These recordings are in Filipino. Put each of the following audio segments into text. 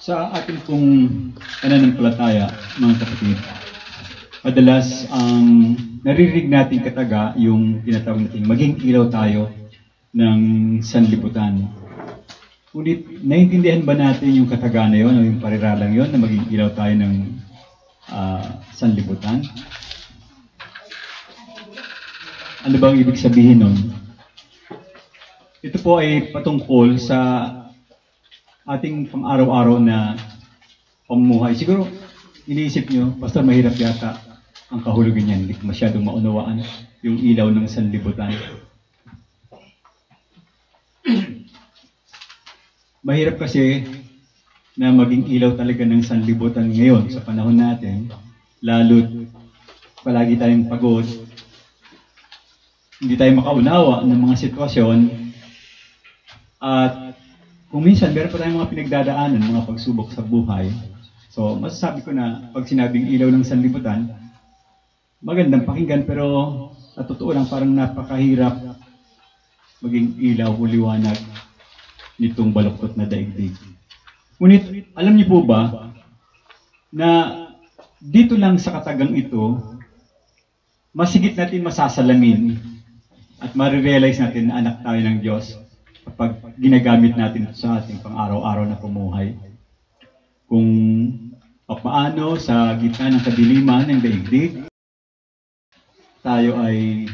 Sa ating pong pananampalataya, mga kapatid, madalas ang naririnig nating kataga yung tinatawag natin maging ilaw tayo ng sanlibutan. Ngunit naiintindihan ba natin yung kataga na yun o yung pariralang yun na maging ilaw tayo ng sanlibutan? Ano bang ibig sabihin nun? Ito po ay patungkol sa ating pang-araw-araw na pamumuhay. Siguro, iniisip nyo, Pastor, mahirap yata ang kahulugan niyan. Hindi ko masyadong maunawaan yung ilaw ng sanlibutan. Mahirap kasi na maging ilaw talaga ng sanlibutan ngayon sa panahon natin, lalo't palagi tayong pagod, hindi tayo makaunawa ng mga sitwasyon, at kung minsan, meron pa tayong mga pinagdadaanan, mga pagsubok sa buhay. So, masasabi ko na pag sinabing ilaw ng sanlibutan, magandang pakinggan, pero sa totoo lang, parang napakahirap maging ilaw o liwanag nitong baluktot na daigdig. Ngunit, alam niyo po ba na dito lang sa katagang ito, masigit natin masasalamin at marirealize natin na anak tayo ng Diyos kapag ginagamit natin ito sa ating pang-araw-araw na pamumuhay. Kung paano sa gitna ng kadiliman ng daigdig, tayo ay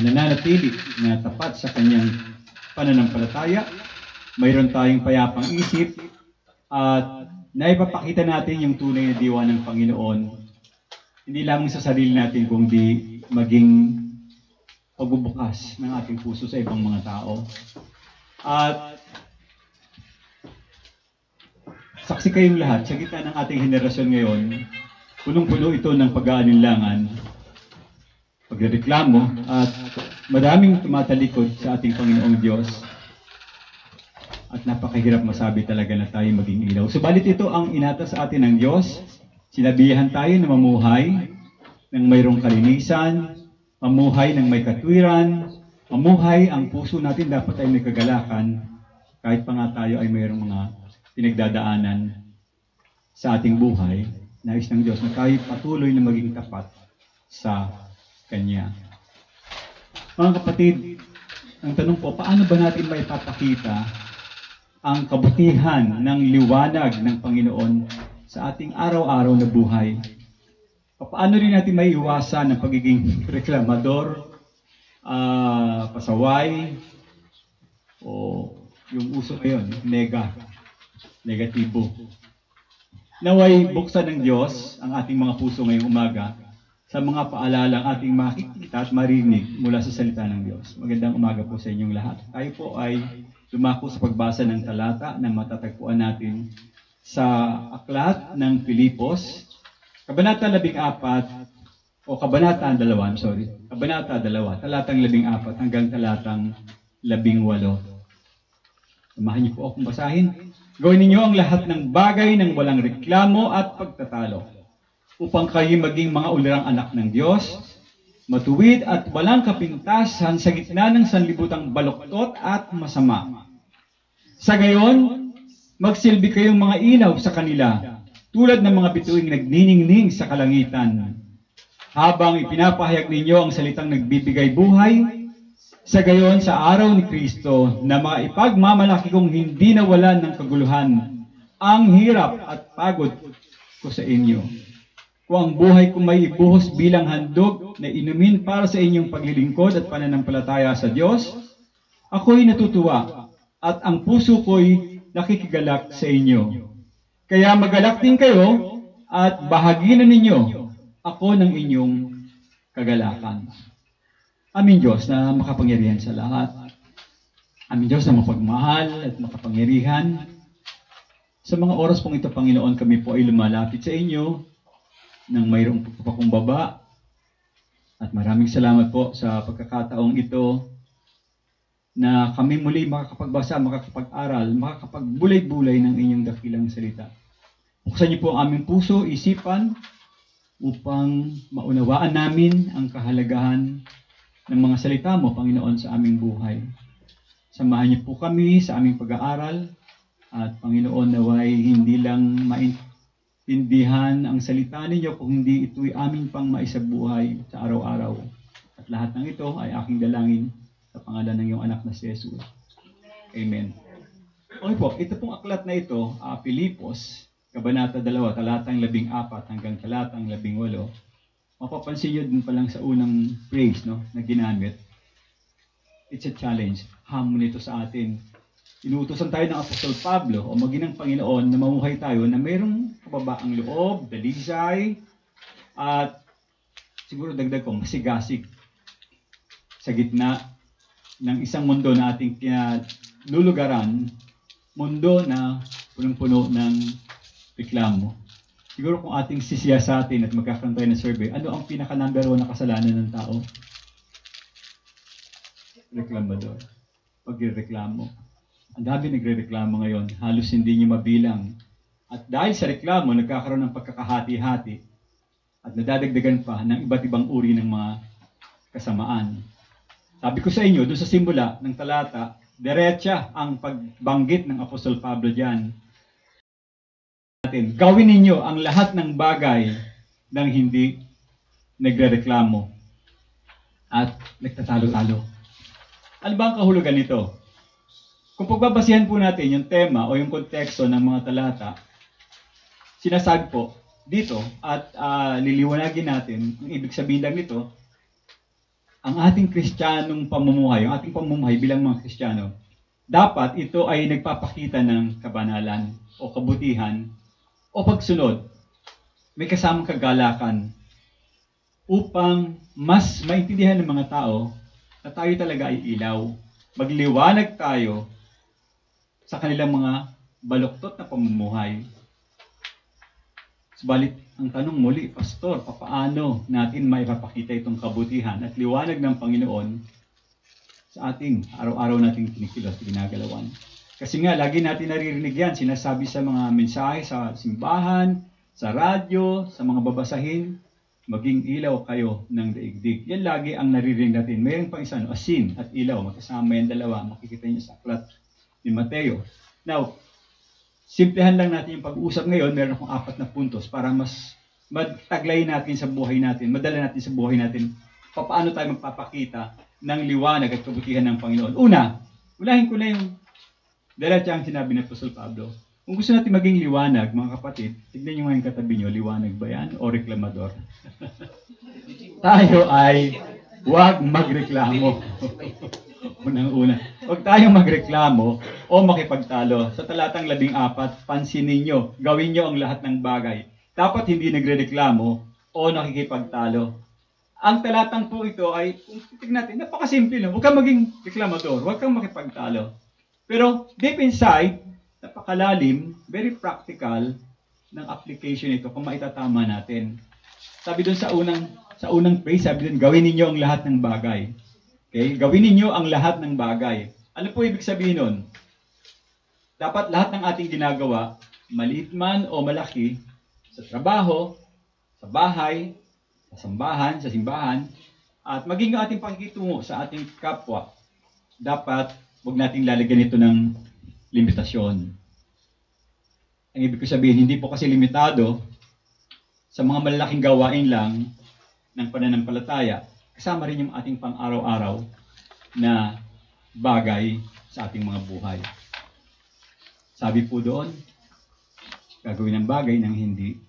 nananatili na tapat sa kanyang pananampalataya, mayroon tayong payapang isip, at naipapakita natin yung tunay na diwa ng Panginoon, hindi lamang sa sarili natin, kundi maging pagbubukas ng ating puso sa ibang mga tao. At saksi kayong lahat, sa gitna ng ating henerasyon ngayon, punong-puno ito ng pag-aalinlangan, pagreklamo, at maraming tumatalikod sa ating Panginoong Diyos. At napakahirap masabi talaga na tayo maging ilaw. Subalit ito ang inata sa atin ng Diyos. Sinabihan tayo na mamuhay ng mayroong kalinisan, mamuhay ng may katwiran, mamuhay ang puso natin dapat ay may kagalakan, kahit pa nga tayo ay mayroong mga pinagdadaanan sa ating buhay. Nais ng Diyos na tayo patuloy na maging tapat sa Kanya. Mga kapatid, ang tanong po, paano ba natin maipapakita ang kabutihan ng liwanag ng Panginoon sa ating araw-araw na buhay? Paano rin natin maiiwasan ang pagiging reklamador, pasaway, o yung uso ngayon, negatibo. Naway buksan ng Diyos ang ating mga puso ngayong umaga sa mga paalalang ating makikita at marinig mula sa salita ng Diyos. Magandang umaga po sa inyong lahat. Tayo po ay lumako sa pagbasa ng talata na matatagpuan natin sa aklat ng Pilipos, Kabanata 14, o Kabanata 2, Kabanata 2, talatang 14 hanggang talatang 18. Samahan niyo po akong basahin. Gawin ninyo ang lahat ng bagay ng walang reklamo at pagtatalo, upang kayo maging mga ulirang anak ng Diyos, matuwid at walang kapintasan sa gitna ng sanlibutang baluktot at masama. Sa gayon, magsilbi kayong mga ilaw sa kanila, tulad ng mga bituing nagniningning sa kalangitan. Habang ipinapahayag ninyo ang salitang nagbibigay buhay, sa gayon sa araw ni Kristo na mga ipagmamalaki kong hindi nawalan ng kaguluhan ang hirap at pagod ko sa inyo. Kung ang buhay ko may ibuhos bilang handog na inumin para sa inyong paglilingkod at pananampalataya sa Diyos, ako'y natutuwa at ang puso ko'y nakikigalak sa inyo. Kaya magalak din kayo at bahaginan ninyo ako ng inyong kagalakan. Aming Diyos na makapangyarihan sa lahat. Aming Diyos na mapagmahal at makapangyarihan. Sa mga oras pong ito, Panginoon, kami po ay lumalapit sa inyo ng mayroong pagpapakumbaba. At maraming salamat po sa pagkakataong ito na kami muli makakapagbasa, makakapag-aral, makakapagbulay-bulay ng inyong dakilang salita. Buksan niyo po ang aming puso, isipan, upang maunawaan namin ang kahalagahan ng mga salita mo, Panginoon, sa aming buhay. Samahan niyo po kami sa aming pag-aaral, At Panginoon, naway hindi lang maintindihan ang salita ninyo kung hindi ito'y amin pang maisabuhay sa araw-araw. At lahat ng ito ay aking dalangin sa pangalan ng iyong anak na si Jesus. Amen. Okay po, ito pong aklat na ito, Pilipos, Kabanata 2, talatang 14 hanggang talatang 18. Mapapansin nyo din pa lang sa unang phrase na ginamit. It's a challenge. Hamon ito sa atin. Inuutosan tayo ng Apostol Pablo o maging ng Panginoon na mamuhay tayo na mayroong kababaang loob, dalisay, at siguro dagdag ko, masigasig sa gitna ng isang mundo na ating kinalulugaran, mundo na punong-puno ng reklamo. Siguro kung ating sisiyasatin at magkakaroon tayo ng survey, ano ang pinaka-number 1 na kasalanan ng tao? Reklamador. Pagreklamo. Ang dami nagre-reklamo ngayon, halos hindi niyo mabilang. At dahil sa reklamo, nagkakaroon ng pagkakahati-hati at nadadagdagan pa ng iba't ibang uri ng mga kasamaan. Sabi ko sa inyo, doon sa simula ng talata, diretsa ang pagbanggit ng Apostol Pablo diyan. Gawin ninyo ang lahat ng bagay nang hindi nagrereklamo at nagtatalo-talo. Ano ba ang kahulugan nito? Kung pagbabasihan po natin yung tema o yung konteksto ng mga talata, sinasabi po dito at liliwanagin natin ang ibig sabihin lang nito, ang ating Kristiyanong pamumuhay, ang ating pamumuhay bilang mga Kristiyano, dapat ito ay nagpapakita ng kabanalan o kabutihan o pagsunod. May kasamang kagalakan upang mas maintindihan ng mga tao na tayo talaga ay ilaw. Magliwanag tayo sa kanilang mga baluktot na pamumuhay. Subalit, ang tanong muli, Pastor, paano natin maipapakita itong kabutihan at liwanag ng Panginoon sa ating araw-araw nating kinikilos, ginagalawan? Kasi nga, lagi natin naririnig yan, sinasabi sa mga mensahe sa simbahan, sa radyo, sa mga babasahin, maging ilaw kayo ng daigdig. Yan lagi ang naririnig natin. Mayroon pang isa, asin at ilaw, magkasama yan dalawa, makikita niyo sa aklat ni Mateo. Now, simplehan lang natin yung pag-uusap ngayon, meron akong 4 na puntos para mas magtaglay natin sa buhay natin, madala natin sa buhay natin, paano tayo magpapakita ng liwanag at kabutihan ng Panginoon. Una, ulahin ko na yung diretso ang sinabi ng Apostol Pablo. Kung gusto natin maging liwanag, mga kapatid, tignan nyo ngayon katabi nyo, liwanag ba yan o reklamador? Tayo ay huwag magreklamo. Unang-una. Huwag tayong magreklamo o makipagtalo. Sa talatang 14, pansinin nyo, gawin nyo ang lahat ng bagay. Dapat hindi nagrereklamo o nakikipagtalo. Ang talatang po ito ay, kung titignan natin, napakasimple lang. Huwag kang maging reklamador, huwag kang makipagtalo. Pero deep inside, napakalalim, very practical ng application ito kung maitatama natin. Sabi doon sa unang phrase, sabi doon, gawin ninyo ang lahat ng bagay. Okay? Gawin ninyo ang lahat ng bagay. Ano po ibig sabihin nun? Dapat lahat ng ating ginagawa, maliit man o malaki, sa trabaho, sa bahay, sa simbahan, at maging ang ating pakikitungo sa ating kapwa, dapat huwag nating lalagyan ito ng limitasyon. Ang ibig ko sabihin, hindi po kasi limitado sa mga malalaking gawain lang ng pananampalataya. Kasama rin yung ating pang-araw-araw na bagay sa ating mga buhay. Sabi po doon, gagawin ng bagay nang hindi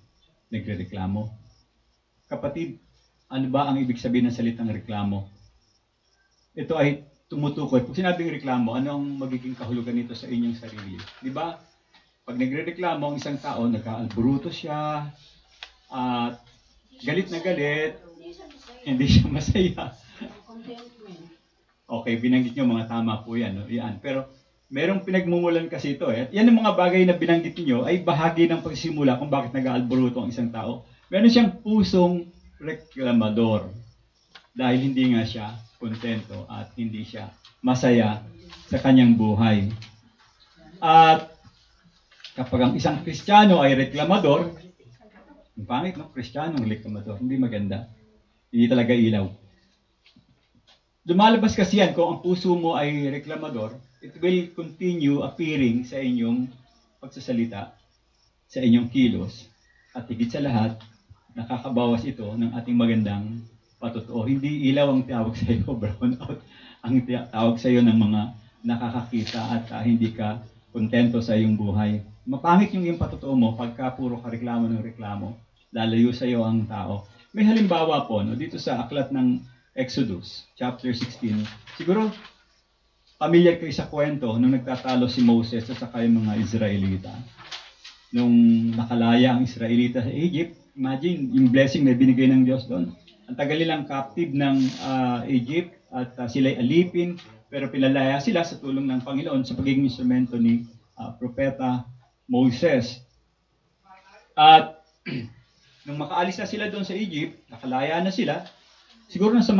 nagrereklamo. Kapatid, ano ba ang ibig sabihin ng salitang reklamo? Ito ay tumutukoy. Pag sinabing reklamo, ano ang magiging kahulugan nito sa inyong sarili? Di ba? Pag nagrereklamo ang isang tao, nagka-alburuto siya, at galit na galit, hindi siya masaya. Okay, binanggit nyo mga tama po yan. No? Yan. Pero merong pinagmumulan kasi ito. At yan ang mga bagay na binanggit niyo ay bahagi ng pagsimula kung bakit nag-aalburuto ang isang tao. Meron siyang pusong reklamador dahil hindi nga siya kontento at hindi siya masaya sa kanyang buhay. At kapag ang isang Kristiyano ay reklamador, ang pangit, no? Kristiyano reklamador, hindi maganda. Hindi talaga ilaw. Lumalabas kasi yan kung ang puso mo ay reklamador, it will continue appearing sa inyong pagsasalita, sa inyong kilos, at higit sa lahat, nakakabawas ito ng ating magandang patotoo. Hindi ilaw ang tawag sa iyo, brown out. Ang tawag sa iyo ng mga nakakakita at hindi ka kontento sa iyong buhay. Mapangit yung iyong patotoo mo pagka puro ka reklamo ng reklamo. Lalayo sa iyo ang tao. May halimbawa po dito sa aklat ng Exodus, chapter 16. Siguro, familiar kayo sa kwento nung nagtatalo si Moses at saka yung mga Israelita. Nung nakalaya ang Israelita sa Egypt, imagine yung blessing na binigay ng Diyos doon. Ang tagal nilang captive ng Egypt at sila'y alipin, pero pinalaya sila sa tulong ng Panginoon sa pagiging instrumento ni Propeta Moses. At nung makaalis na sila doon sa Egypt, nakalaya na sila, siguro nasa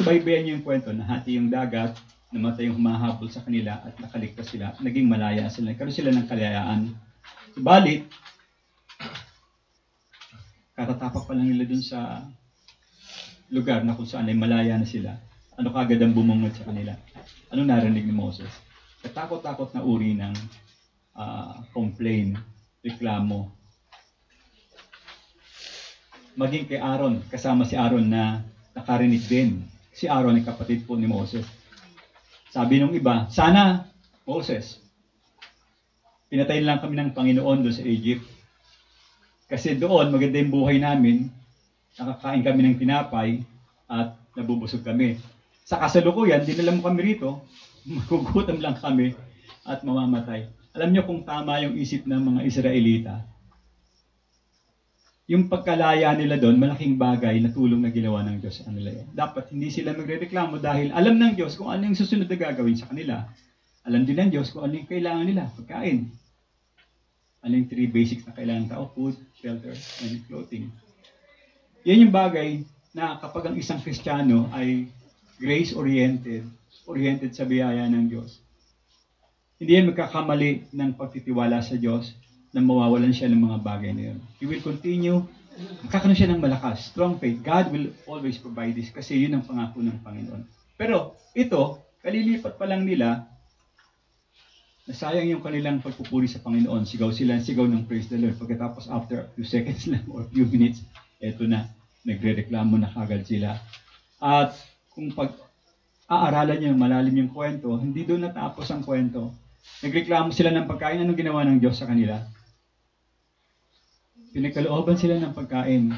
baybayan niyo yung kwento, nahati yung dagat, namatay yung humahabol sa kanila at nakaligtas sila, naging malaya sila, nagkaroon sila ng kalayaan. Subalit, katatapak pa lang nila dun sa lugar na kung saan ay malaya na sila. Ano kagad ang bumungad sa kanila? Anong narinig ni Moses? Katakot-takot na uri ng complain, reklamo. Maging kay Aaron, kasama si Aaron na nakarinig din. Si Aaron ay kapatid po ni Moses. Sabi nung iba, sana, Moses, pinatayin lang kami ng Panginoon doon sa Egypt. Kasi doon, maganda yung buhay namin, nakakain kami ng tinapay, at nabubusog kami. Sa kasalukuyan, dinala mo kami rito, magugutom lang kami, at mamamatay. Alam niyo kung tama yung isip ng mga Israelita, yung pagkalaya nila doon, malaking bagay na tulong na ginawa ng Diyos sa kanila. Dapat hindi sila magrereklamo dahil alam ng Diyos kung ano yung susunod na gagawin sa kanila. Alam din ng Diyos kung ano yung kailangan nila, pagkain. Ano yung 3 basics na kailangan tao, food, shelter, and clothing. Yan yung bagay na kapag ang isang Kristiyano ay grace-oriented, oriented sa biyaya ng Diyos, hindi yan magkakamali ng pagtitiwala sa Diyos na mawawalan siya ng mga bagay na yun. He will continue, magkakaroon siya ng malakas, strong faith. God will always provide this kasi yun ang pangako ng Panginoon. Pero ito, kalilipat pa lang nila, nasayang yung kanilang pagpupuri sa Panginoon. Sigaw sila, sigaw ng praise the Lord. Pagkatapos after a few seconds lang or a few minutes, eto na, nagre-reklamo na kagad sila. At kung pag-aaralan niyo malalim yung kwento, hindi doon natapos ang kwento. Nagreklamo sila ng pagkain. Anong ginawa ng Diyos sa kanila? Pinagkalooban sila ng pagkain.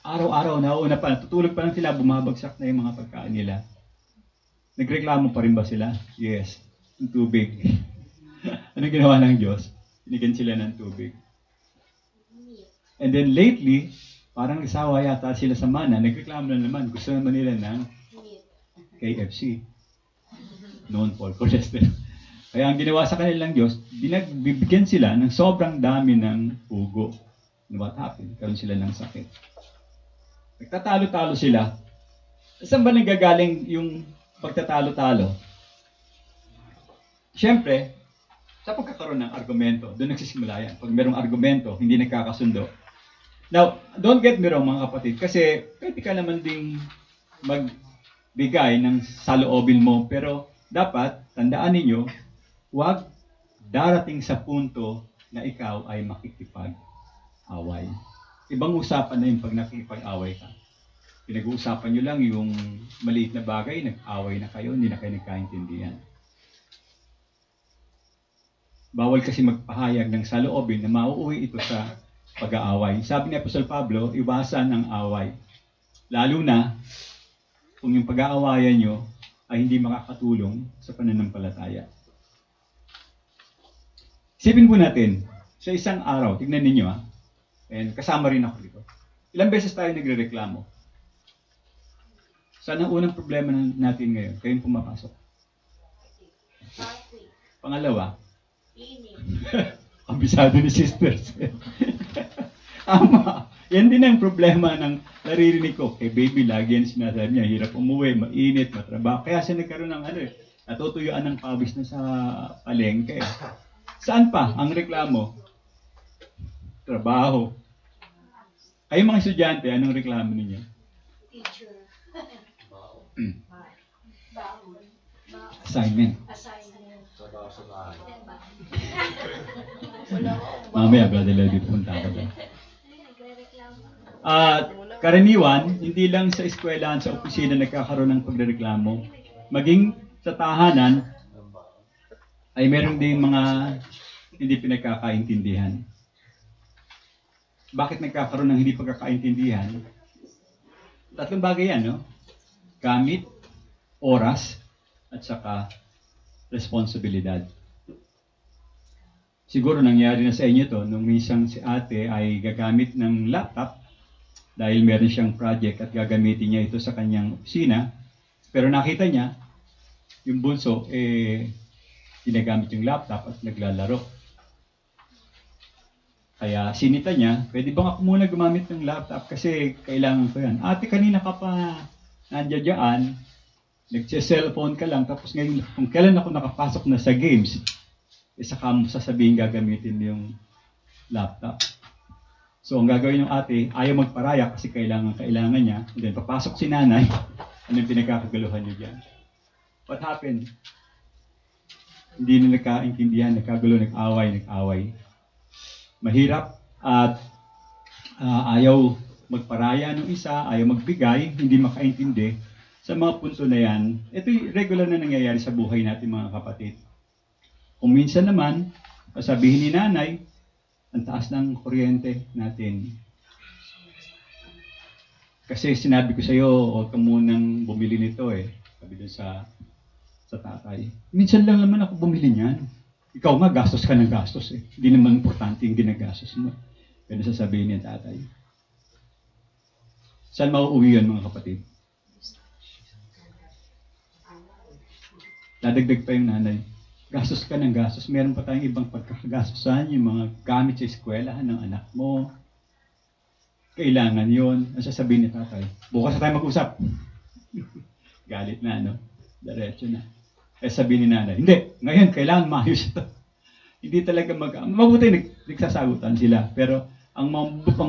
Araw-araw, nauuna pa, tutulog pa lang sila, bumabagsak na yung mga pagkain nila. Nagreklamo pa rin ba sila? Yes. Yung tubig. Anong ginawa ng Diyos? Binigyan sila ng tubig. And then lately, parang nasawa yata sila sa mana. Nagreklamo na naman. Gusto naman nila ng KFC. Known for cholesterol. Kaya ang ginawa sa kanilang Diyos, bibigyan sila ng sobrang dami ng pugo. What happened? Karoon sila ng sakit. Nagtatalo-talo sila. Saan ba nanggagaling yung pagtatalo-talo? Siyempre, sa pagkakaroon ng argumento, doon nagsisimula yan. Pag merong argumento, hindi nagkakasundo. Now, don't get me wrong mga kapatid, kasi pwede ka naman ding magbigay ng saloobin mo, pero dapat, tandaan ninyo, huwag darating sa punto na ikaw ay makikipag-away. Ibang usapan na yung pag nakikipag-away ka. Pinag-uusapan nyo lang yung maliit na bagay, nag-away na kayo, hindi na kayo nagkaintindihan. Bawal kasi magpahayag ng saloobin na mauuwi ito sa pag-aaway. Sabi ni Apostol Pablo, iwasan ang away. Lalo na kung yung pag-aawayan nyo ay hindi makakatulong sa pananampalataya. Isipin po natin, sa isang araw, tignan ninyo and kasama rin ako dito. Ilang beses tayo nagre-reklamo? Saan ang unang problema natin ngayon? Kayong pumapasok. Pangalawa, ambisado ni sisters. Ama, yan din ang problema ng naririnig ko. Kay baby, lagi yan sinasabi niya, hirap umuwi, mainit, matrabaho. Kaya siya nagkaroon ng natutuyuan ng pawis na sa palengke. Saan pa ang reklamo? Trabaho. Kayo mga estudyante, anong reklamo ninyo? Teacher. Assignment. Assignment. Trabaho sa bahay. Mamaya, Brother Lodi, punta ka doon. At karaniwan, hindi lang sa eskwelahan, sa opisina nagkakaroon ng pagrereklamo. Maging sa tahanan, ay meron din mga hindi pinagkakaintindihan. Bakit nagkakaroon ng hindi pagkakaintindihan? Tatlong bagay yan, no? Gamit, oras, at saka responsibilidad. Siguro nangyari na sa inyo to, nung minsan si ate ay gagamit ng laptop dahil meron siyang project at gagamitin niya ito sa kanyang opisina. Pero nakita niya, yung bunso, ginagamit yung laptop at naglalaro. Kaya sinita niya, pwede bang ako muna gumamit ng laptop kasi kailangan ko yan. Ate, kanina ka pa nandiyan dyan, nagse-cellphone ka lang, tapos ngayon, kung kailan ako nakapasok na sa games, saka mo sasabihin gagamitin yung laptop. So, ang gagawin ng ate, ayaw magparaya kasi kailangan niya. And then, papasok si nanay, ano yung pinagkakagaluhan niyo dyan? What happened? Hindi na nagkaintindihan, nagkagulo, nag-away. Mahirap at ayaw magparaya ng isa, ayaw magbigay, hindi makaintindi. Sa mga punto na yan, ito'y regular na nangyayari sa buhay natin mga kapatid. Kung minsan naman, sabihin ni nanay, ang taas ng kuryente natin. Kasi sinabi ko sa iyo, huwag ka munang bumili nito sabi doon sa tatay. Minsan lang naman ako bumili niyan. Ikaw nga, gastos ka ng gastos Hindi naman importante yung ginagastos mo. Pero sasabihin niya tatay. Saan mauuwi yan mga kapatid? Dadagdag pa yung nanay. Gastos ka ng gastos. Meron pa tayong ibang pagkakagastosan, yung mga gamit sa eskwelahan ng anak mo. Kailangan yun. Ang sasabihin ni tatay, bukas na tayo mag-usap. Galit na, no? Diretso na. Sabihin ni nanay, hindi, ngayon kailangan maayos ito. Hindi talaga mabuti nagsasagutan sila. Pero ang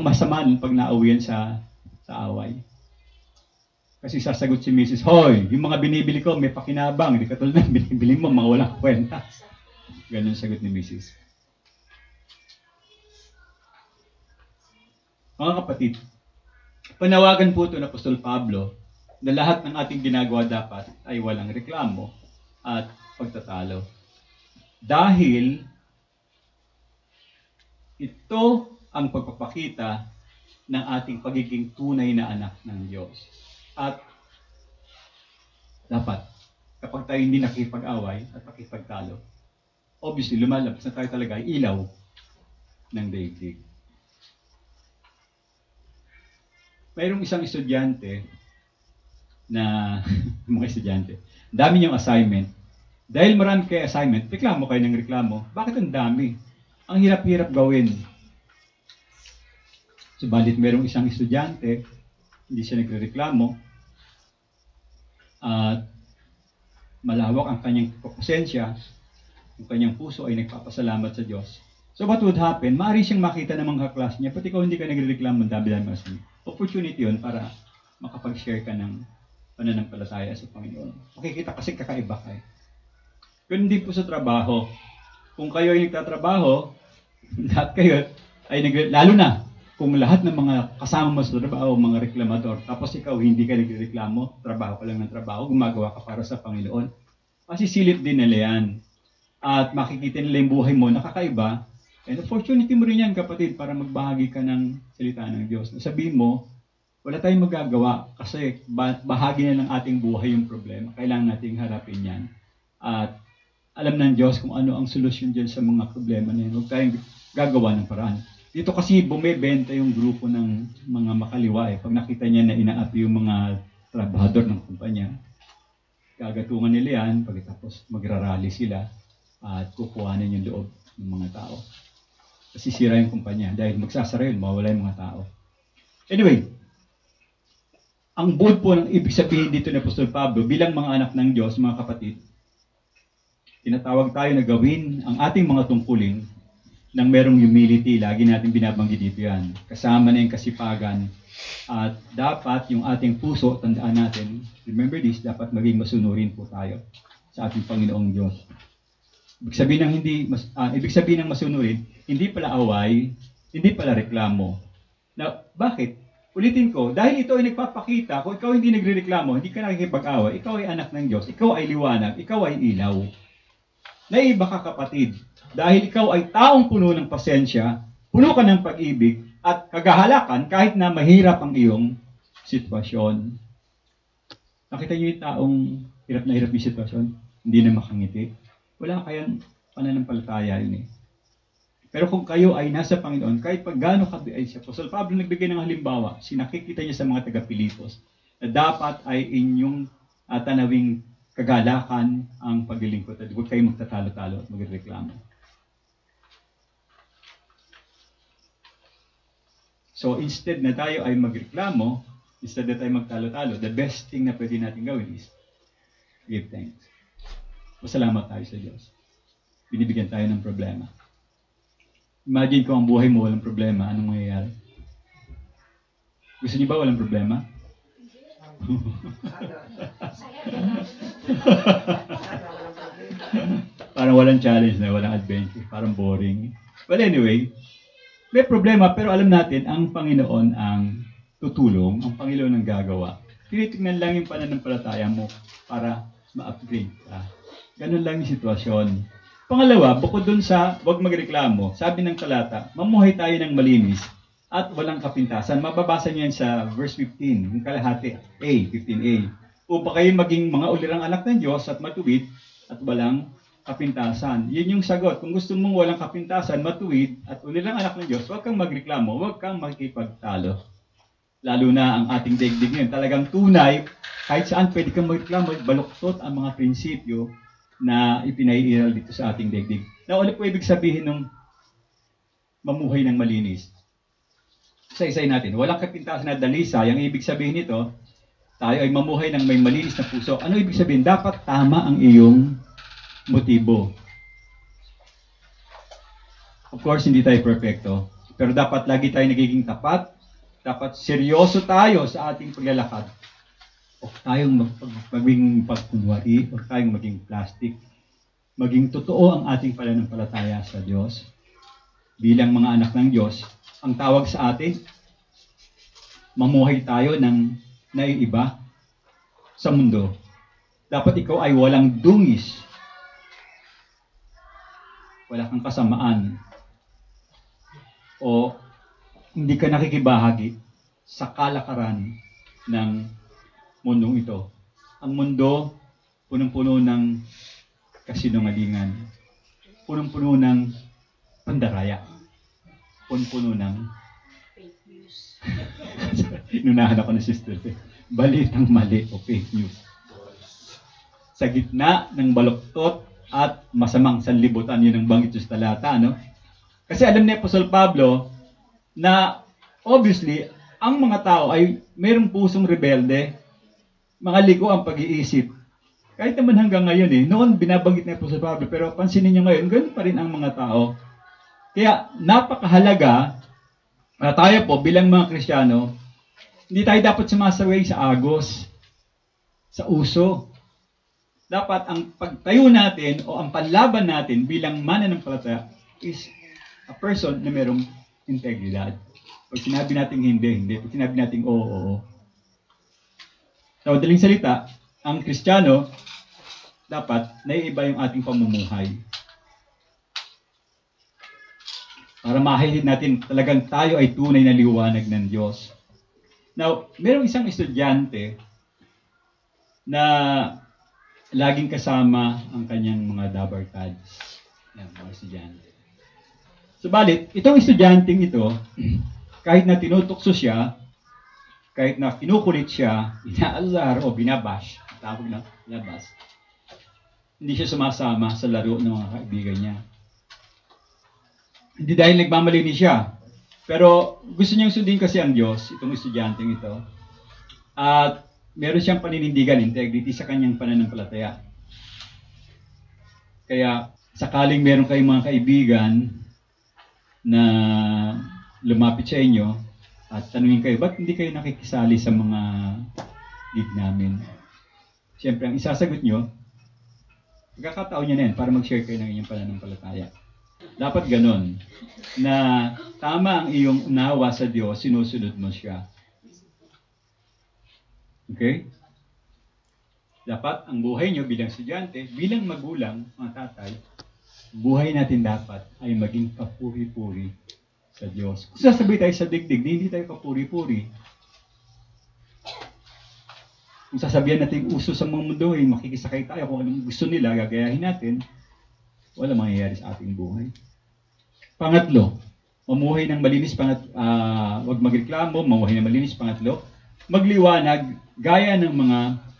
masama pag nauwihan sa away. Kasi sasagot si Mrs. Hoy, yung mga binibili ko may pakinabang. Hindi katulad ng binibili mo, mga walang kwenta. Ganun sagot ni Mrs. Mga kapatid, panawagan po ito ng Apostol Pablo na lahat ng ating ginagawa dapat ay walang reklamo at pagtatalo. Dahil ito ang pagpapakita ng ating pagiging tunay na anak ng Diyos. At dapat, kapag tayo hindi nakikipag-away at nakikipagtalo, obviously, lumalabas na tayo talaga ay ilaw ng daigdig. Mayroong isang estudyante na, mga estudyante, dami niyong assignment. Dahil marami kayo assignment, reklamo kayo ng reklamo. Bakit ang dami? Ang hirap-hirap gawin. Subalit mayroong isang estudyante, hindi siya nagrereklamo, at malawak ang kanyang pasensya, ang kanyang puso ay nagpapasalamat sa Diyos. So what would happen? Maaari siyang makita ng mga kaklase niya, pati ikaw hindi ka nagrereklamo, dami-dami kasi. Opportunity yun para makapag-share ka ng pananampalataya sa Panginoon. Makikita kasi kakaiba kayo. Ganun din po sa trabaho. Kung kayo ay nagtatrabaho, lahat kayo ay lalo na kung lahat ng mga kasama mo sa trabaho, mga reklamador, tapos ikaw hindi ka nagreklamo, trabaho ka lang ng trabaho, gumagawa ka para sa Panginoon, masisilip din nila yan. At makikita nila yung buhay mo, nakakaiba. And opportunity mo rin yan, kapatid, para magbahagi ka ng salita ng Diyos. Sabihin mo, wala tayong magagawa kasi bahagi na ng ating buhay yung problema. Kailangan nating harapin yan. At alam ng Diyos kung ano ang solusyon dyan sa mga problema na yan. Huwag tayong gagawa ng paraan. Dito kasi bumibenta yung grupo ng mga makaliwa Pag nakita niya na inaapi yung mga trabahador ng kumpanya, gagatungan nila yan, pagkatapos magrarally sila at kukuhanin yung loob ng mga tao. Kasi sira yung kumpanya dahil magsasara yun, mawala yung mga tao. Anyway, ang buod po ng ibig sabihin dito ni Apostol Pablo bilang mga anak ng Diyos, mga kapatid, tinatawag tayo na gawin ang ating mga tungkulin ng merong humility. Lagi natin binabanggit dito yan. Kasama na yung kasipagan. At dapat yung ating puso, tandaan natin, remember this, dapat maging masunurin po tayo sa ating Panginoong Diyos. Ibig sabihin ng masunurin, hindi pala away, hindi pala reklamo. Now, bakit? Ulitin ko, dahil ito ay nagpapakita, kung ikaw hindi nagrereklamo, hindi ka nakikipag-away, ikaw ay anak ng Diyos, ikaw ay liwanag, ikaw ay ilaw. Naiba ka kapatid, dahil ikaw ay taong puno ng pasensya, puno ka ng pag-ibig, at kagahalakan kahit na mahirap ang iyong sitwasyon. Nakita niyo yung taong hirap na hirap yung sitwasyon, hindi na makangiti. Wala kayang pananampalataya yun eh. Pero kung kayo ay nasa Panginoon, kahit pag gaano ay si Apostol Pablo nagbigay ng halimbawa, sinakikita niya sa mga taga-Pilipos na dapat ay inyong tanawing kagalakan ang paglilingkod at huwag kayong magtatalo-talo at magreklamo. So instead na tayo ay magreklamo, instead na tayo magtalo-talo, the best thing na pwede natin gawin is give thanks. Pasalamat tayo sa Diyos. Binibigyan tayo ng problema. Imagine kung ang buhay mo walang problema, anong mangyayari? Gusto niyo ba walang problema? Parang walang challenge na, walang adventure, parang boring. But anyway, may problema pero alam natin ang Panginoon ang tutulong, ang Panginoon ang gagawa. Tinitingnan lang yung pananampalataya mo para ma-upgrade ka. Ganun lang yung sitwasyon. Pangalawa, bukod dun sa huwag magreklamo, sabi ng talata, mamuhay tayo ng malinis at walang kapintasan. Mababasa niyo yan sa verse 15, yung kalahati, 15a. Upang kayo maging mga ulirang anak ng Diyos at matuwid at walang kapintasan. Yun yung sagot. Kung gusto mong walang kapintasan, matuwid at ulirang anak ng Diyos, huwag kang magreklamo, huwag kang makikipagtalo. Lalo na ang ating daigdig ngayon. Talagang tunay, kahit saan pwede kang magreklamo, baluktot ang mga prinsipyo na ipinaiiral dito sa ating daigdig. Now, ano po ibig sabihin ng mamuhay ng malinis? Isa-isay natin. Walang kapintasan na dalisay. Ang ibig sabihin nito, tayo ay mamuhay ng may malinis na puso. Ano ibig sabihin? Dapat tama ang iyong motibo. Of course, hindi tayo perfecto. Pero dapat lagi tayo nagiging tapat. Dapat seryoso tayo sa ating paglalakad. Huwag tayong maging pagkunwari, huwag tayong maging plastic. Maging totoo ang ating pananampalataya sa Diyos. Bilang mga anak ng Diyos, ang tawag sa atin, mamuhay tayo ng naiiba sa mundo. Dapat ikaw ay walang dungis. Wala kang kasamaan. O hindi ka nakikibahagi sa kalakaran ng mundong ito. Ang mundo, punong-puno ng kasinungalingan. Punong-puno ng pandaraya. Punong-puno ng Fake news. inunahan ako ng sister. Balitang mali o fake news. Sa gitna ng baluktot at masamang sanlibutan, yun ang banggit sa talata, no? Kasi alam ni Apostol Pablo na obviously, ang mga tao ay mayroong pusong rebelde, mga liko ang pag-iisip. Kahit naman hanggang ngayon noon binabanggit ni Apostol Pablo, pero pansinin niyo ngayon, ganun pa rin ang mga tao. Kaya napakahalaga na tayo po bilang mga Kristiyano, hindi tayo dapat sumasaway sa agos, sa uso. Dapat ang pagtayo natin o ang panlaban natin bilang mananampalataya is a person na mayroong integridad. Pag sinabi natin hindi. Pag sinabi natin oo. Sa madaling salita, ang Kristiyano, dapat naiiba yung ating pamumuhay. Para mahihid natin talagang tayo ay tunay na liwanag ng Diyos. Now, merong isang estudyante na laging kasama ang kanyang mga dabar cards. Yan, mga estudyante. Subalit, itong estudyanteng ito, kahit na tinutukso siya, kahit na kinukulit siya, inaazar o binabash, tawag na binabash, hindi siya sumasama sa laro ng mga kaibigan niya. Hindi dahil nagmamalinis siya, pero gusto niyang sundin kasi ang Diyos, itong estudyanteng ito, at meron siyang paninindigan, integrity sa kanyang pananampalataya. Kaya sakaling meron kayong mga kaibigan na lumapit sa inyo at tanungin kayo, ba't hindi kayo nakikisali sa mga gig namin? Siyempre, ang isasagot nyo, Pagkakataon niya na yan para mag-share kayo ng inyong pananampalataya. Dapat ganon, na tama ang iyong unawa sa Diyos, sinusunod mo siya. Okay? Dapat ang buhay nyo bilang estudyante, bilang magulang, mga tatay, buhay natin dapat ay maging kapuri-puri sa Diyos. Kung sasabi tayo sa digdig, hindi tayo kapuri-puri. Kung sasabihan natin uso sa mga mundo, makikisakay tayo kung anong gusto nila, gagayahin natin, wala mangyayari sa ating buhay. Pangatlo, mamuhay ng malinis. Huwag magreklamo, mamuhay ng malinis. Pangatlo, magliwanag gaya ng mga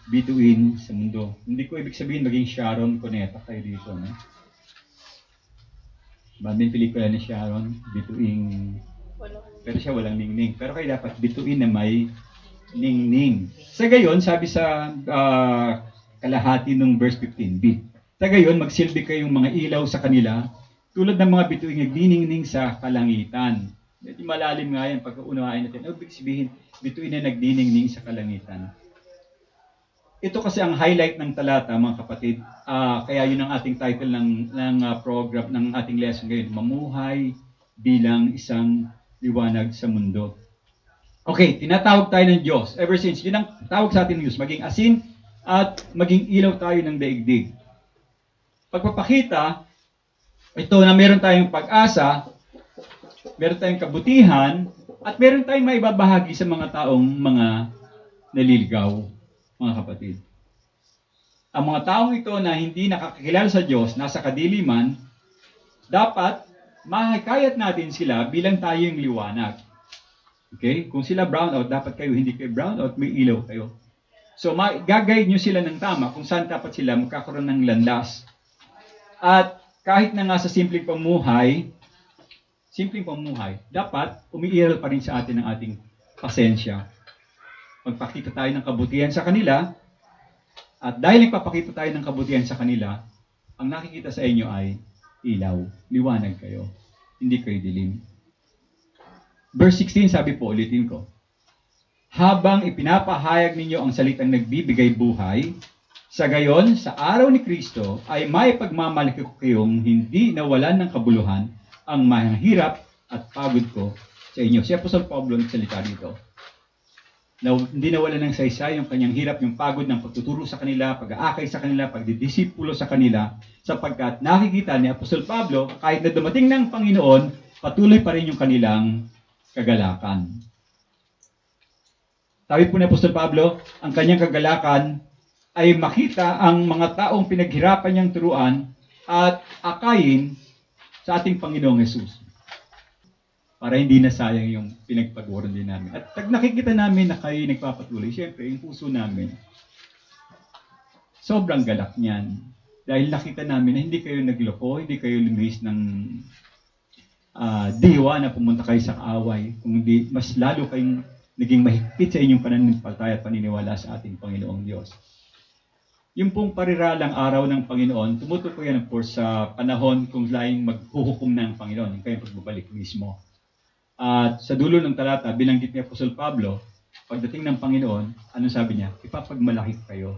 bituin sa mundo. Hindi ko ibig sabihin maging Sharon Cuneta kayo dito. No? Banding pelikula ni Sharon, bituing, pero siya walang ningning. Pero kayo dapat bituin na may ningning. Sa gayon, sabi sa kalahati ng verse 15b, sa gayon, magsilbi kayong mga ilaw sa kanila, tulad ng mga bituing nagdiningning sa kalangitan. Medyo malalim nga yan pagkaunawain natin. Ibig sabihin, bituin na nagdiningning sa kalangitan. Ito kasi ang highlight ng talata, mga kapatid. Kaya yun ang ating title ng program, ng ating lesson ngayon. Mamuhay bilang isang liwanag sa mundo. Okay, tinatawag tayo ng Diyos. Ever since, yun ang tawag sa atin ng Diyos. Maging asin at maging ilaw tayo ng daigdig. Pagpapakita, ito na meron tayong pag-asa, meron tayong kabutihan, at meron tayong maibabahagi sa mga taong mga naliligaw, mga kapatid. Ang mga taong ito na hindi nakakakilala sa Diyos, nasa kadiliman, dapat mahikayat natin sila bilang tayong liwanag. Okay? Kung sila brownout, dapat kayo hindi kayo brownout, may ilaw kayo. So, gagayad nyo sila ng tama kung saan dapat sila magkakaroon ng landas. At kahit na nga sa simpleng pamuhay, dapat umiiral pa rin sa atin ang ating pasensya. Magpakita tayo ng kabutihan sa kanila, at dahil nagpapakita tayo ng kabutihan sa kanila, ang nakikita sa inyo ay ilaw, liwanag kayo, hindi kayo dilim. Verse 16, sabi po, ulitin ko, habang ipinapahayag ninyo ang salitang nagbibigay buhay, sa gayon, sa araw ni Kristo ay may pagmamalaki ko kayong hindi nawalan ng kabuluhan ang mahirap at pagod ko sa inyo. Si Apostol Pablo nagsalita dito. Hindi nawalan ng saysay yung kanyang hirap, yung pagod ng pagtuturo sa kanila, pag-aakay sa kanila, pagdidisipulo sa kanila, sapagkat nakikita ni Apostol Pablo, kahit na dumating ng Panginoon, patuloy pa rin yung kanilang kagalakan. Sabi po ni Apostol Pablo, ang kanyang kagalakan ay makita ang mga taong pinaghirapan niyang turuan at akayin sa ating Panginoong Hesus. Para hindi na sayang yung pinagpag-oran din namin. At pag nakikita namin na kayo nagpapatuloy, siyempre, yung puso namin, sobrang galak niyan. Dahil nakita namin na hindi kayo nagloko, hindi kayo lumihis ng diwa na pumunta kayo sa kaaway. Kung hindi, mas lalo kayong naging mahigpit sa inyong pananampalataya at paniniwala sa ating Panginoong Diyos. Yung pong pariralang araw ng Panginoon, tumutukoy yan of course sa panahon kung laing maghuhukom na ang Panginoon, yung kayong pagbabalik mismo. At sa dulo ng talata, binanggit ni Apostol Pablo, pagdating ng Panginoon, anong sabi niya? Ipapagmalaki kayo.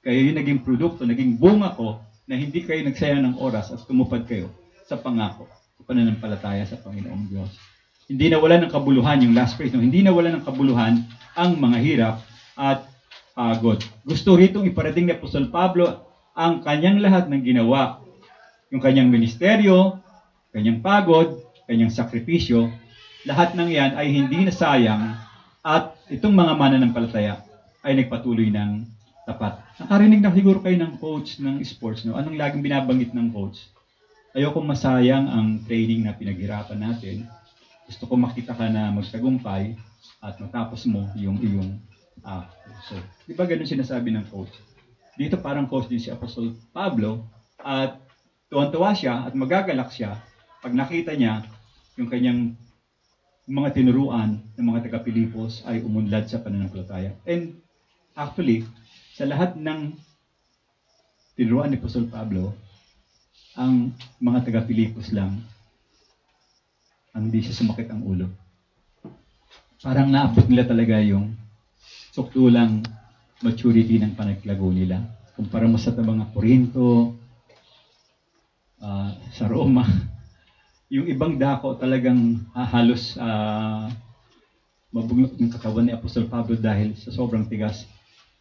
Kayo yung naging produkto, naging bunga ko, na hindi kayo nagsayang ng oras at tumupad kayo sa pangako, sa pananampalataya sa Panginoong Diyos. Hindi nawalan ng kabuluhan, yung last phrase, no? Hindi nawalan ng kabuluhan ang mga hirap at pagod. Gusto ritong iparating ni Apostol Pablo ang kanyang lahat ng ginawa. Yung kanyang ministeryo, kanyang pagod, kanyang sakripisyo, lahat ng yan ay hindi nasayang at itong mga mananampalataya ay nagpatuloy ng tapat. Nakarinig na siguro kayo ng coach ng sports, no? Anong laging binabanggit ng coach? Ayoko masayang ang training na pinaghirapan natin. Gusto ko makita ka na magtagumpay at matapos mo yung iyong so, di ba ganun sinasabi ng coach? Dito parang coach din si Apostol Pablo at tuwan-tuwa siya at magagalak siya pag nakita niya yung kanyang mga tinuruan ng mga taga-Pilipos ay umunlad sa pananampalataya. And actually, sa lahat ng tinuruan ni Apostol Pablo, ang mga taga-Pilipos lang ang hindi siya sumakit ang ulo. Parang naabot nila talaga yung suktulang maturity ng panaglago nila. kumpara mo sa mga Corinto, sa Roma, yung ibang dako talagang halos mabugnot ng katawan ni Apostol Pablo dahil sa sobrang tigas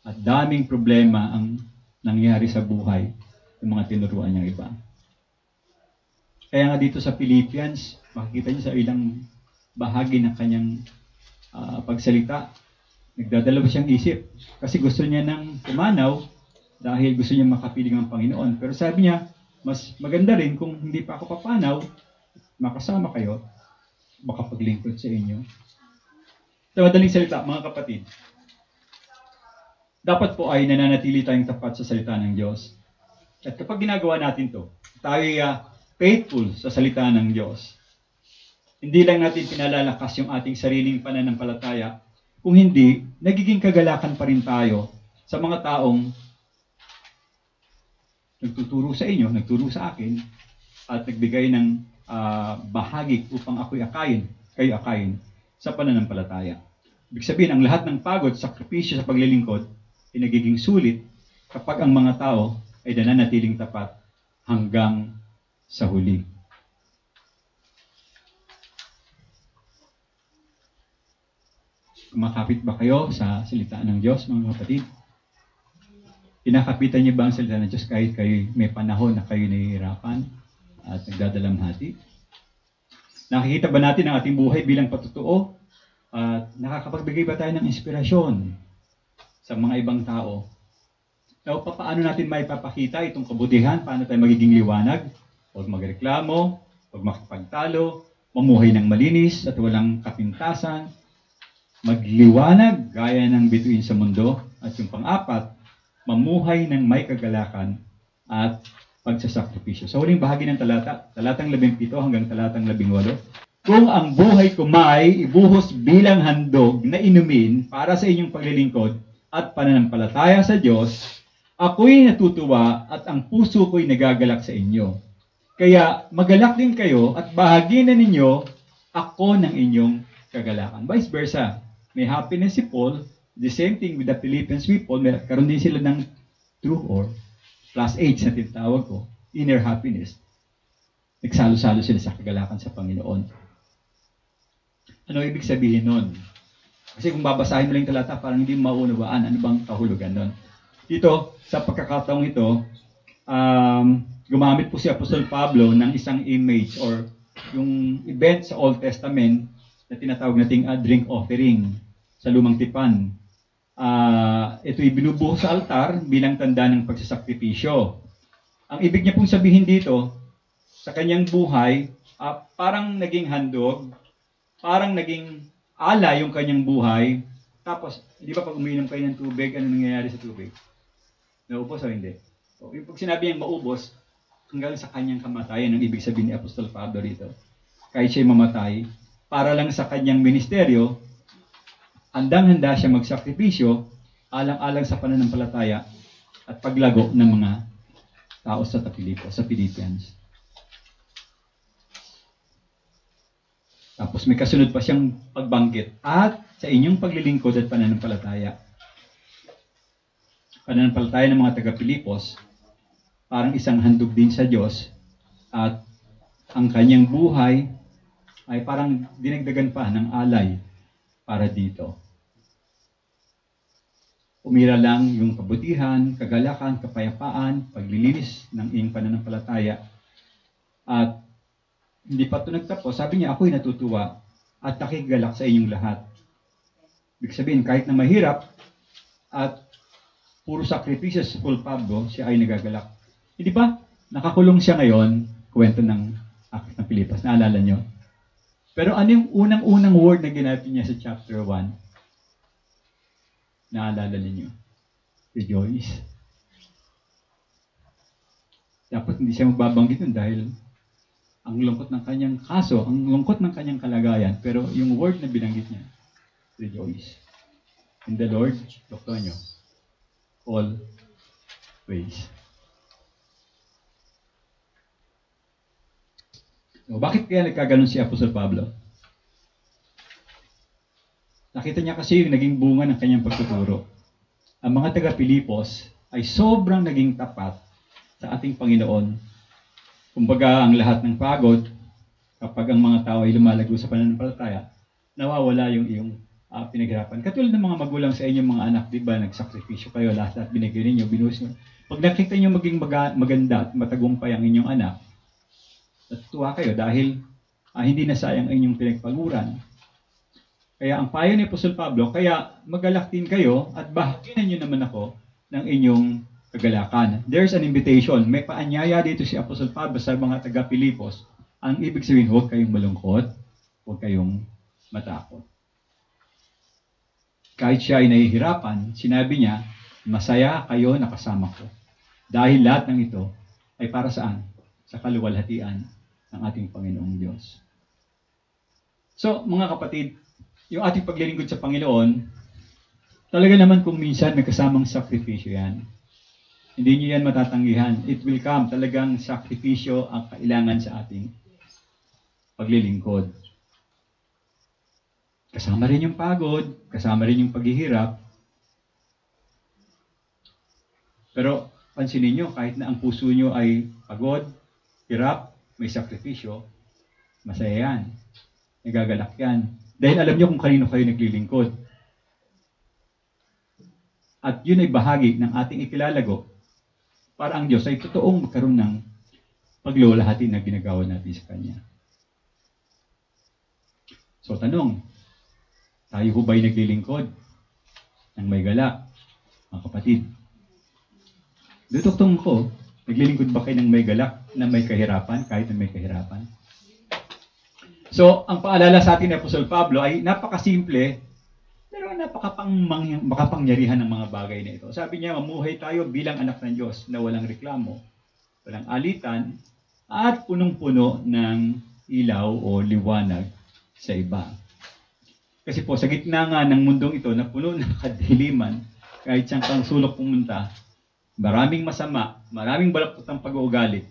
at daming problema ang nangyari sa buhay ng mga tinuruan niyang iba. Kaya nga dito sa Philippians, makikita niyo sa ilang bahagi ng kanyang pagsalita, nagdadalawa siyang isip kasi gusto niya ng pumanaw dahil gusto niya makapiling ang Panginoon. Pero sabi niya, mas maganda rin kung hindi pa ako papanaw, makasama kayo, makapaglingkod sa inyo. Sa madaling salita, mga kapatid, dapat po ay nananatili tayong tapat sa salita ng Diyos. At kapag ginagawa natin to, tayo ay faithful sa salita ng Diyos. Hindi lang natin pinalalakas yung ating sariling pananampalataya, kung hindi, nagiging kagalakan pa rin tayo sa mga taong nagtuturo sa inyo, nagturo sa akin, at nagbigay ng bahagi upang ako'y kayo akayin sa pananampalataya. Ibig sabihin, ang lahat ng pagod, sakripisyo sa paglilingkod ay nagiging sulit kapag ang mga tao ay nananatiling tapat hanggang sa huli. Kumakapit ba kayo sa salita ng Diyos, mga kapatid? Kinakapitan niyo ba ang salita ng Diyos kahit kayo may panahon na kayo nahihirapan at nagdadalamhati? Nakikita ba natin ang ating buhay bilang patutuo? At nakakapagbigay ba tayo ng inspirasyon sa mga ibang tao? So, paano natin maipapakita itong kabutihan? Paano tayo magiging liwanag? Huwag magreklamo, huwag makipagtalo, mamuhay ng malinis at walang kapintasan, magliwanag gaya ng bituin sa mundo, at yung pang-apat, mamuhay ng may kagalakan at pagsasakripisyo. Sa huling bahagi ng talatang 17 hanggang talatang 18, kung ang buhay ko may ibuhos bilang handog na inumin para sa inyong paglilingkod at pananampalataya sa Diyos, ako'y natutuwa at ang puso ko'y nagagalak sa inyo. Kaya magalak din kayo at bahaginan ninyo ako ng inyong kagalakan. Vice versa, may happiness si Paul, the same thing with the Philippians people, karoon din sila ng true or plus H na tinatawag ko, inner happiness. Nagsalo-salo sila sa kagalakan sa Panginoon. Ano ibig sabihin nun? Kasi kung babasahin mo lang yung talata, parang hindi mo maunawaan ano bang kahulugan nun. Dito, sa pagkakataong ito, gumamit po si Apostol Pablo ng isang image or yung event sa Old Testament na tinatawag nating drink offering sa lumang tipan. Ito'y binubuhos sa altar bilang tanda ng pagsasakripisyo. Ang ibig niya pong sabihin dito, sa kanyang buhay, parang naging handog, parang naging ala yung kanyang buhay. Tapos, di ba pag umiinom kayo ng tubig, ano nangyayari sa tubig? Naubos o hindi? So, yung pag sinabi niyang maubos, hanggang sa kanyang kamatayan, ang ibig sabihin ni Apostol Pablo rito. Kahit siya'y mamatay, para lang sa kanyang ministeryo, handang-handa siya magsakripisyo, alang-alang sa pananampalataya at paglago ng mga tao sa Philippians. Tapos may kasunod pa siyang pagbanggit at sa inyong paglilingkod at pananampalataya. Pananampalataya ng mga taga-Pilipos, parang isang handog din sa Diyos at ang kanyang buhay ay parang dinagdagan pa ng alay para dito. Umira lang yung kabutihan, kagalakan, kapayapaan, paglilinis ng iyong pananampalataya. At hindi pa ito nagtapos, sabi niya, ako'y natutuwa at nakikigalak sa inyong lahat. Ibig sabihin, kahit na mahirap at puro sakripisyo sa Paul Pablo, siya ay nagagalak. Hindi ba? Nakakulong siya ngayon, kwento ng Aklat ng Pilipas. Naalala nyo? Pero ano yung unang-unang word na ginamit niya sa chapter 1? Naalala ninyo? Rejoice. Dapat hindi siya magbabanggit nun dahil ang lungkot ng kanyang kaso, ang lungkot ng kanyang kalagayan, pero yung word na binanggit niya, rejoice. In the Lord, doktor nyo, always. So, bakit kaya nagkaganon si Apostol Pablo? Nakita niya kasi yung naging bunga ng kanyang pagtuturo. Ang mga taga-Pilipos ay sobrang naging tapat sa ating Panginoon. Kumbaga, ang lahat ng pagod, kapag ang mga tao ay lumalago sa pananampalataya, nawawala yung iyong pinaghirapan. Katulad ng mga magulang sa inyong mga anak, di ba, nagsakripisyo kayo, lahat binigay ninyo, binuhos nyo. Pag nakita nyo maging maganda at matagumpay ang inyong anak, natutuwa kayo dahil hindi na sayang ang inyong pinagpaguran. Kaya ang payo ni Apostol Pablo, kaya magalak din kayo at bahaginan nyo naman ako ng inyong kagalakan. There's an invitation. May paanyaya dito si Apostol Pablo sa mga taga-Pilipos. Ang ibig sabihin, huwag kayong malungkot, huwag kayong matakot. Kahit siya ay nahihirapan, sinabi niya, masaya kayo na kasama ko. Dahil lahat ng ito ay para saan? Sa kaluwalhatian ng ating Panginoong Diyos. So, mga kapatid, yung ating paglilingkod sa Panginoon, talaga naman kung minsan may kasamang sakripisyo yan. Hindi nyo yan matatanggihan. It will come. Talagang sakripisyo ang kailangan sa ating paglilingkod. Kasama rin yung pagod, kasama rin yung paghihirap. Pero pansinin nyo, kahit na ang puso nyo ay pagod, hirap, may sakripisyo, masaya yan. Nagagalak yan. Dahil alam nyo kung kanino kayo naglilingkod. At yun ay bahagi ng ating ikilalago para ang Diyos ay totoong magkaroon ng paglulahati na ginagawa natin sa Kanya. So tanong, tayo ho ba'y naglilingkod ng may galak, mga kapatid? Dutugtong ko, naglilingkod ba kayo ng may galak na may kahirapan, kahit na may kahirapan? So, ang paalala sa atin ni Apostol Pablo ay napakasimple, pero makapangyarihan ng mga bagay na ito. Sabi niya, mamuhay tayo bilang anak ng Diyos na walang reklamo, walang alitan, at punong-puno ng ilaw o liwanag sa iba. Kasi po, sa gitna nga ng mundong ito na puno ng kadiliman, kahit siyang kang sulok pumunta, maraming masama, maraming balakutang pag-uugali.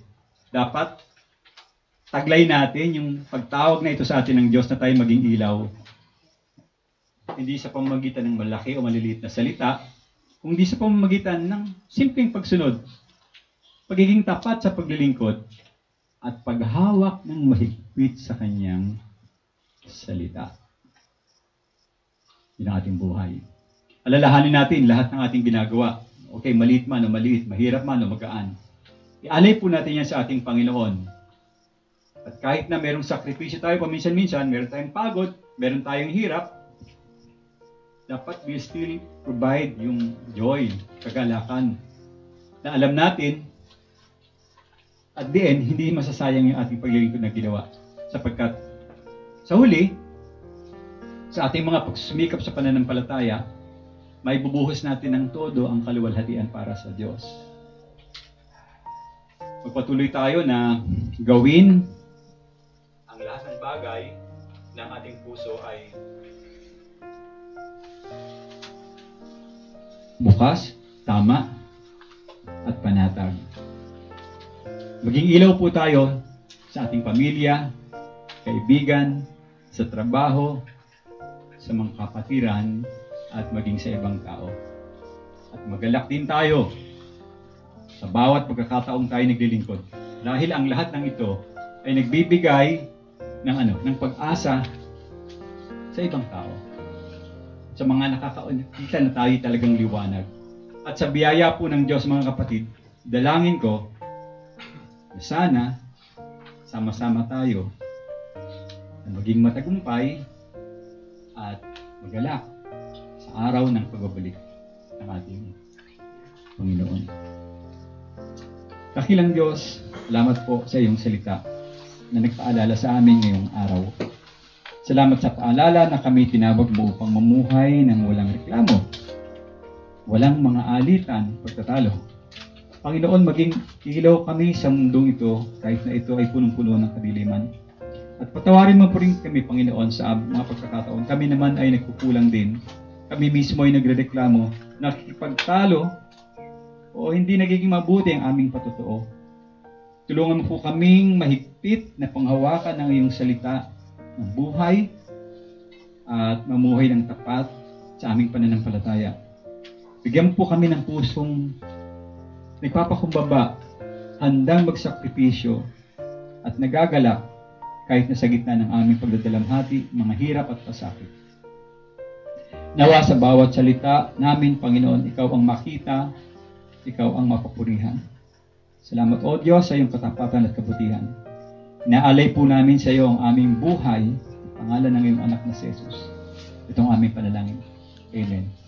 Dapat taglay natin yung pagtawag na ito sa atin ng Diyos na tayo maging ilaw. Hindi sa pamamagitan ng malaki o maliliit na salita, kundi sa pamamagitan ng simpleng pagsunod, pagiging tapat sa paglilingkod, at paghawak ng mahigpit sa kanyang salita. Yun ang ating buhay. Alalahanin natin lahat ng ating ginagawa. Okay, maliit man o maliit, mahirap man o magaan. Ialay po natin yan sa ating Panginoon. At kahit na merong sakripisyo tayo paminsan-minsan, meron tayong pagod, meron tayong hirap, dapat we still provide yung joy, kagalakan, na alam natin, at the end, hindi masasayang yung ating paglilingkod na ginawa. Sapagkat, sa huli, sa ating mga pagsusumikap sa pananampalataya, may bubuhos natin ng todo ang kaluwalhatian para sa Diyos. Magpatuloy tayo na gawin ang lahat ng bagay ng ating puso ay bukas, tama, at panatag. Maging ilaw po tayo sa ating pamilya, kaibigan, sa trabaho, sa mga kapatiran, at maging sa ibang tao. At magalak din tayo sa bawat pagkakataong tayo naglilingkod. Dahil ang lahat ng ito ay nagbibigay ng pag-asa sa ibang tao. Sa mga nakakita na tayo talagang liwanag. At sa biyaya po ng Diyos, mga kapatid, dalangin ko na sana sama-sama tayo na maging matagumpay at magalak sa araw ng pagbabalik ng ating Panginoon. Dakilang Diyos, salamat po sa iyong salita na nagpaalala sa amin ngayong araw. Salamat sa paalala na kami tinawag mo upang mamuhay ng walang reklamo, walang mga alitan, pagtatalo. Panginoon, maging ilaw kami sa mundong ito kahit na ito ay punong-puno ng kadiliman. At patawarin mo po rin kami, Panginoon, sa mga pagkakataon. Kami naman ay nagkukulang din. Kami mismo ay nagrereklamo, nakikipagtalo, o hindi nagiging mabuti ang aming patotoo. Tulungan mo po kaming mahigpit na panghawakan ng iyong salita ng buhay at mamuhay ng tapat sa aming pananampalataya. Bigyan po kami ng pusong nagpapakumbaba, handang magsakripisyo, at nagagalak kahit nasa gitna ng aming pagdadalamhati, mga hirap at pasakit. Nawa sa bawat salita namin, Panginoon, Ikaw ang makita, Ikaw ang mapapurihan. Salamat, O Diyos, sa iyong katapatan at kabutihan. Inaalay po namin sa iyo ang aming buhay, pangalan ng iyong anak na si Jesus. Itong aming panalangin. Amen.